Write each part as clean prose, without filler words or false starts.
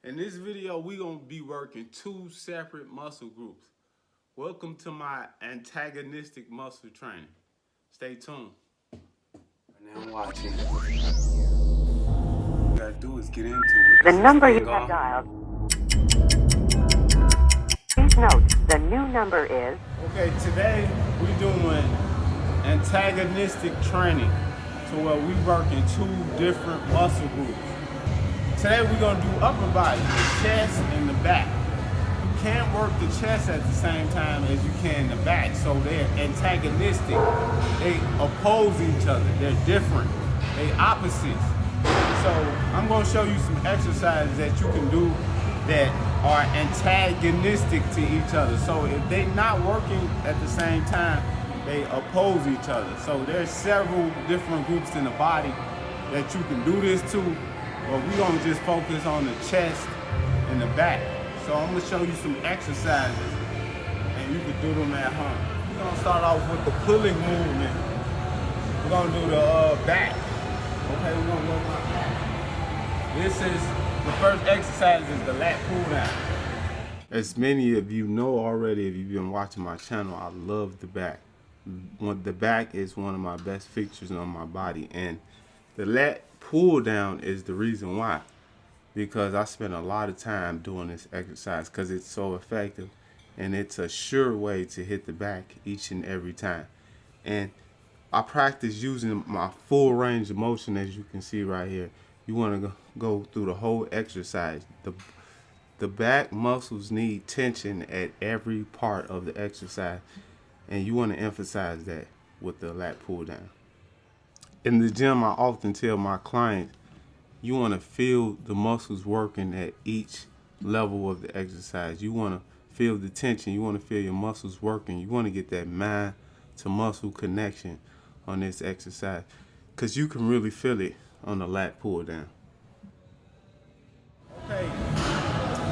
In this video, we're going to be working two separate muscle groups. Welcome to my antagonistic muscle training. Stay tuned. Right now I'm watching. What you gotta do is get into it. The number you have dialed. Please note, the new number is... Okay, today we're doing antagonistic training. So we working two different muscle groups. Today we're gonna do upper body, the chest and the back. You can't work the chest at the same time as you can the back, so they're antagonistic. They oppose each other, they're different, they opposites. So I'm gonna show you some exercises that you can do that are antagonistic to each other. So if they're not working at the same time, they oppose each other. So there's several different groups in the body that you can do this to. But we're gonna just focus on the chest and the back. So I'm gonna show you some exercises and you can do them at home. We're gonna start off with the pulling movement. We're gonna do the back. Okay, we're gonna work on back. This is, the first exercise is the lat pull down. As many of you know already, if you've been watching my channel, I love the back. The back is one of my best features on my body, and the lat pull down is the reason why, because I spend a lot of time doing this exercise because it's so effective and it's a sure way to hit the back each and every time. And I practice using my full range of motion, as you can see right here. You want to go through the whole exercise. The back muscles need tension at every part of the exercise, and you want to emphasize that with the lat pull down. In the gym, I often tell my clients, you want to feel the muscles working at each level of the exercise. You want to feel the tension. You want to feel your muscles working. You want to get that mind to muscle connection on this exercise, because you can really feel it on the lat pull down. Okay,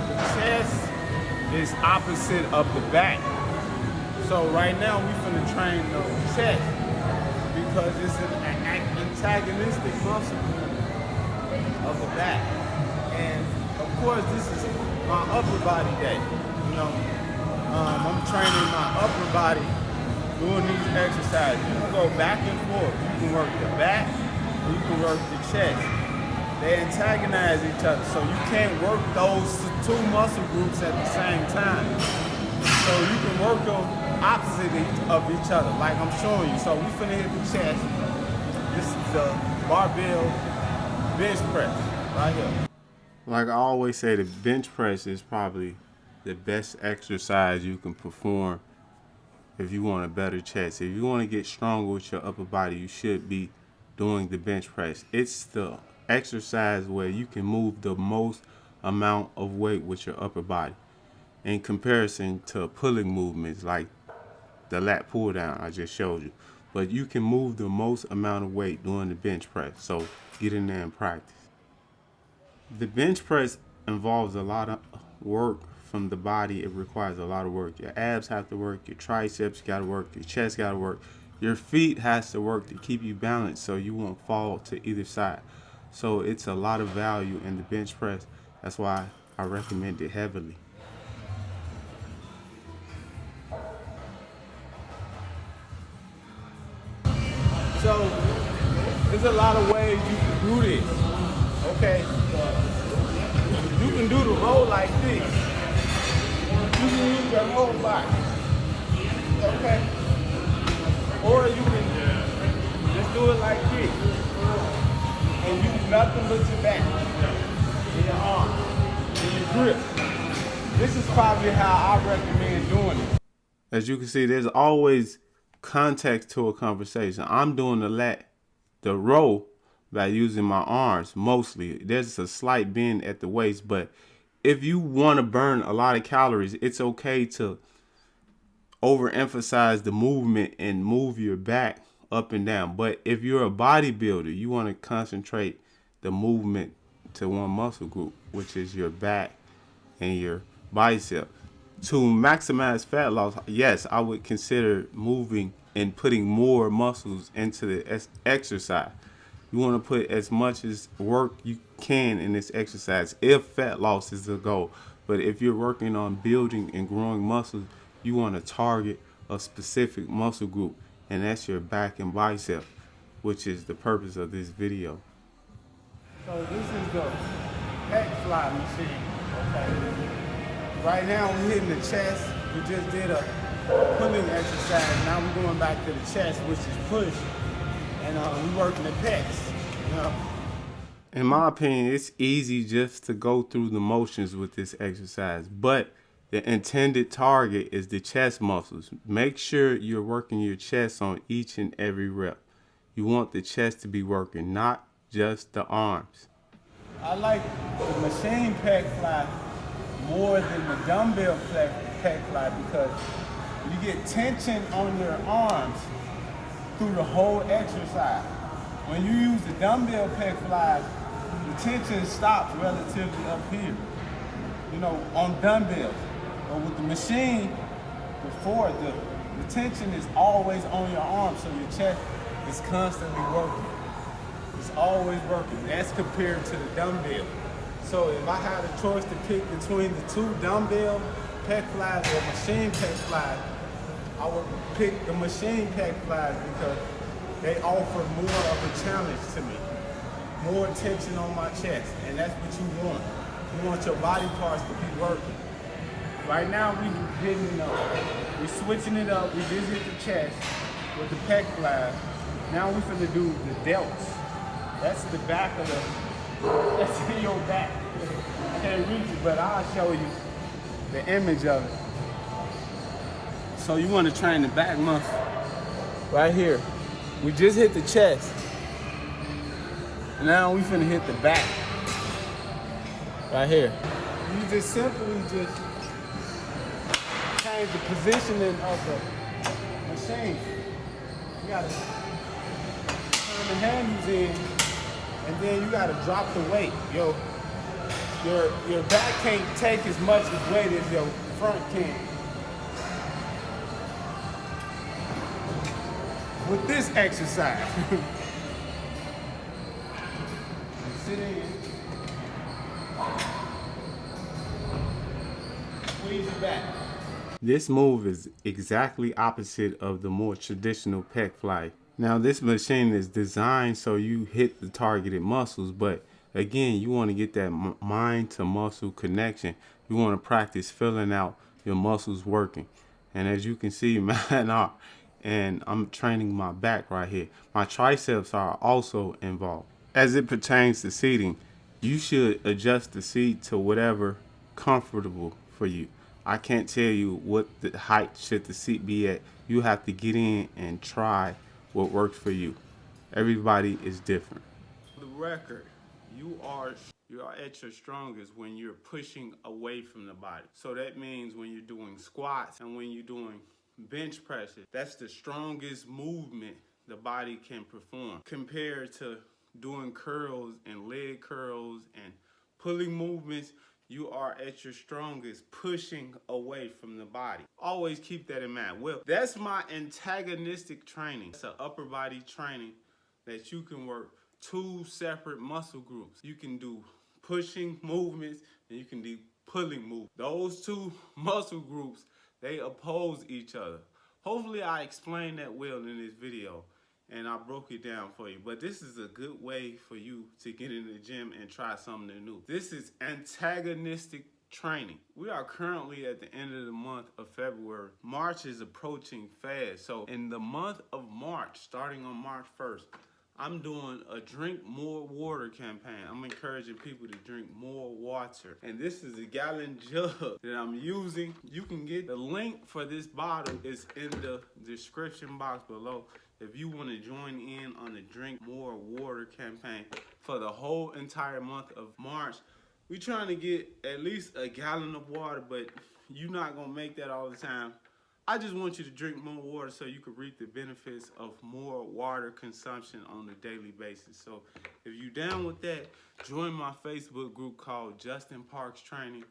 the chest is opposite of the back. So right now we finna train the chest because it's an antagonistic muscle of the back. And of course this is my upper body day. You know, I'm training my upper body doing these exercises. You can go back and forth. You can work the back, or you can work the chest. They antagonize each other, so you can't work those two muscle groups at the same time. So you can work them opposite of each other, like I'm showing you. So we finna hit the chest. This is the barbell bench press right here. Like I always say, the bench press is probably the best exercise you can perform if you want a better chest. If you want to get stronger with your upper body, you should be doing the bench press. It's the exercise where you can move the most amount of weight with your upper body in comparison to pulling movements like the lat pull down I just showed you. But you can move the most amount of weight doing the bench press, so get in there and practice. The bench press involves a lot of work from the body. It requires a lot of work. Your abs have to work, your triceps got to work, your chest got to work, your feet has to work to keep you balanced so you won't fall to either side. So it's a lot of value in the bench press. That's why I recommend it heavily. So there's a lot of ways you can do this. Okay, you can do the roll like this. You can use your whole body. Okay, or you can just do it like this and use nothing but your back and your arm and your grip. This is probably how I recommend doing it. As you can see, there's always context to a conversation. I'm doing the row by using my arms mostly. There's a slight bend at the waist, but if you want to burn a lot of calories, it's okay to overemphasize the movement and move your back up and down. But if you're a bodybuilder, you want to concentrate the movement to one muscle group, which is your back and your bicep. To maximize fat loss, yes, I would consider moving and putting more muscles into the exercise. You want to put as much as work you can in this exercise if fat loss is the goal. But if you're working on building and growing muscles, you want to target a specific muscle group, and that's your back and bicep, which is the purpose of this video. So this is the Pec Fly Machine. Okay. Right now we're hitting the chest. We just did a pulling exercise. Now we're going back to the chest, which is push, and we're working the pecs. You know? In my opinion, it's easy just to go through the motions with this exercise, but the intended target is the chest muscles. Make sure you're working your chest on each and every rep. You want the chest to be working, not just the arms. I like the machine pec fly more than the dumbbell pec fly because you get tension on your arms through the whole exercise. When you use the dumbbell pec fly, the tension stops relatively up here, you know, on dumbbells. But with the machine, before the tension is always on your arms, so your chest is constantly working. It's always working. That's compared to the dumbbell. So if I had a choice to pick between the two dumbbell pec flies or machine pec flies, I would pick the machine pec flies because they offer more of a challenge to me. More tension on my chest, and that's what you want. You want your body parts to be working. Right now we're switching it up. We just hit the chest with the pec flies. Now we're finna do the delts. That's the back of that's in your back. I can't reach it, but I'll show you the image of it. So you want to train the back muscle right here. We just hit the chest. Now we finna hit the back right here. You just simply just change the positioning of the machine. You gotta turn the handles in, and then you gotta drop the weight. Your back can't take as much as weight as your front can. With this exercise. Sit in. Squeeze your back. This move is exactly opposite of the more traditional pec fly. Now this machine is designed so you hit the targeted muscles, but again, you want to get that mind to muscle connection. You want to practice filling out your muscles working. And as you can see, mine are. And I'm training my back right here. My triceps are also involved. As it pertains to seating, you should adjust the seat to whatever comfortable for you. I can't tell you what the height should the seat be at. You have to get in and try what works for you. Everybody is different. For the record, you are at your strongest when you're pushing away from the body. So that means when you're doing squats and when you're doing bench presses, that's the strongest movement the body can perform compared to doing curls and leg curls and pulling movements. You are at your strongest pushing away from the body. Always keep that in mind. Well, that's my antagonistic training. It's an upper body training that you can work two separate muscle groups. You can do pushing movements and you can do pulling movements. Those two muscle groups, they oppose each other. Hopefully I explained that well in this video and I broke it down for you. But this is a good way for you to get in the gym and try something new. This is antagonistic training. We are currently at the end of the month of February. March is approaching fast. So in the month of March, starting on March 1st, I'm doing a drink more water campaign. I'm encouraging people to drink more water. And this is a gallon jug that I'm using. You can get the link for this bottle is in the description box below. If you want to join in on the drink more water campaign for the whole entire month of March, we're trying to get at least a gallon of water, but you're not gonna make that all the time. I just want you to drink more water so you can reap the benefits of more water consumption on a daily basis. So if you're down with that, join my Facebook group called Justin Parks Training.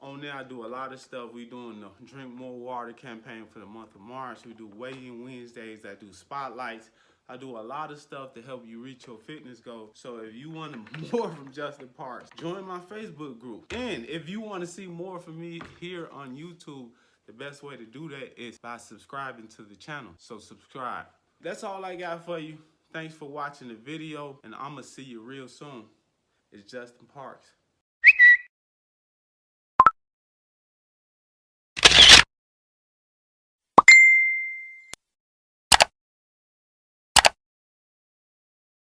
On there, I do a lot of stuff. We're doing the Drink More Water campaign for the month of March. We do weigh-in Wednesdays. I do spotlights. I do a lot of stuff to help you reach your fitness goals. So if you want more from Justin Parks, join my Facebook group. And if you want to see more from me here on YouTube, the best way to do that is by subscribing to the channel. So subscribe. That's all I got for you. Thanks for watching the video, and I'm gonna see you real soon. It's Justin Parks.